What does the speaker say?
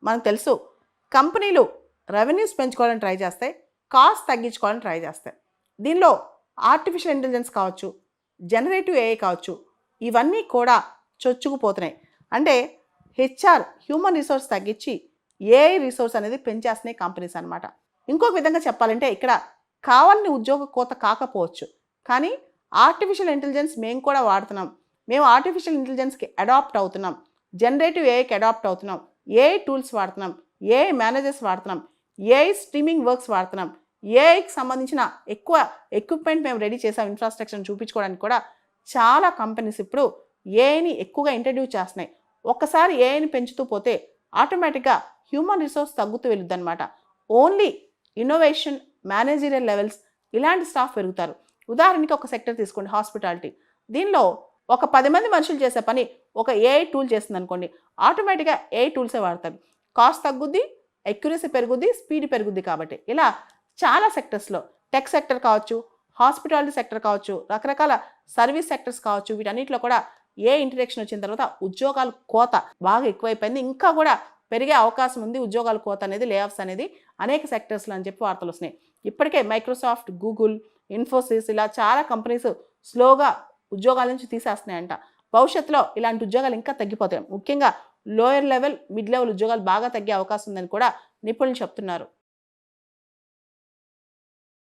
మనకు తెలుసు కంపెనీలు రెవెన్యూస్ పెంచుకోవాలని ట్రై చేస్తాయి, కాస్ట్ తగ్గించుకోవాలని ట్రై చేస్తాయి. దీనిలో ఆర్టిఫిషియల్ ఇంటెలిజెన్స్ కావచ్చు, జనరేటివ్ ఏఐ కావచ్చు, ఇవన్నీ కూడా చొచ్చుకుపోతున్నాయి. అంటే హెచ్ఆర్ హ్యూమన్ రిసోర్స్ తగ్గించి ఏఐ రిసోర్స్ అనేది పెంచేస్తున్నాయి కంపెనీస్ అనమాట. ఇంకొక విధంగా చెప్పాలంటే ఇక్కడ కావాలని ఉద్యోగ కోత కాకపోవచ్చు, కానీ ఆర్టిఫిషియల్ ఇంటెలిజెన్స్ మేము కూడా వాడుతున్నాం, మేము ఆర్టిఫిషియల్ ఇంటెలిజెన్స్కి అడాప్ట్ అవుతున్నాం, జనరేటివ్ ఏఐకి అడాప్ట్ అవుతున్నాం, ఏఐ టూల్స్ వాడుతున్నాం, ఏఐ మేనేజర్స్ వాడుతున్నాం, ఏఐ స్ట్రీమింగ్ వర్క్స్ వాడుతున్నాం, ఏఐకి సంబంధించిన ఎక్కువ ఎక్విప్మెంట్ మేము రెడీ చేసాం ఇన్ఫ్రాస్ట్రక్చర్ని చూపించుకోవడానికి కూడా చాలా కంపెనీస్ ఇప్పుడు ఏఐని ఎక్కువగా ఇంట్రడ్యూస్ చేస్తున్నాయి. ఒక్కసారి ఏఐని పెంచుతూ పోతే ఆటోమేటిక్గా హ్యూమన్ రిసోర్స్ తగ్గుతూ వెళ్ళుద్ది అనమాట. ఓన్లీ ఇన్నోవేషన్, మేనేజరియల్ లెవెల్స్ ఇలాంటి స్టాఫ్ పెరుగుతారు. ఉదాహరణకి ఒక సెక్టర్ తీసుకోండి, హాస్పిటాలిటీ. దీనిలో ఒక 10 మంది మనుషులు చేసే పని ఒక ఏఐ టూల్ చేస్తుంది అనుకోండి, ఆటోమేటిక్గా ఏఐ టూల్సే వాడతారు. కాస్ట్ తగ్గుద్ది, ఎక్యురసీ పెరుగుద్ది, స్పీడ్ పెరుగుద్ది. కాబట్టి ఇలా చాలా సెక్టర్స్లో, టెక్ సెక్టర్ కావచ్చు, హాస్పిటాలిటీ సెక్టర్ కావచ్చు, రకరకాల సర్వీస్ సెక్టర్స్ కావచ్చు, వీటన్నిటిలో కూడా ఏ ఇంటరాక్షన్ వచ్చిన తర్వాత ఉద్యోగాల కోత బాగా ఎక్కువైపోయింది. ఇంకా కూడా పెరిగే అవకాశం ఉంది. ఉద్యోగాల కోత అనేది, లేఆఫ్స్ అనేది అనేక సెక్టర్స్లో అని చెప్పి వార్తలు వస్తున్నాయి. ఇప్పటికే మైక్రోసాఫ్ట్, గూగుల్, ఇన్ఫోసిస్ ఇలా చాలా కంపెనీస్ స్లోగా ఉద్యోగాల నుంచి తీసేస్తున్నాయంట. భవిష్యత్తులో ఇలాంటి ఉద్యోగాలు ఇంకా తగ్గిపోతాయి. ముఖ్యంగా లోయర్ లెవెల్, మిడ్ లెవెల్ ఉద్యోగాలు బాగా తగ్గే అవకాశం ఉందని కూడా నిపుణులు చెప్తున్నారు.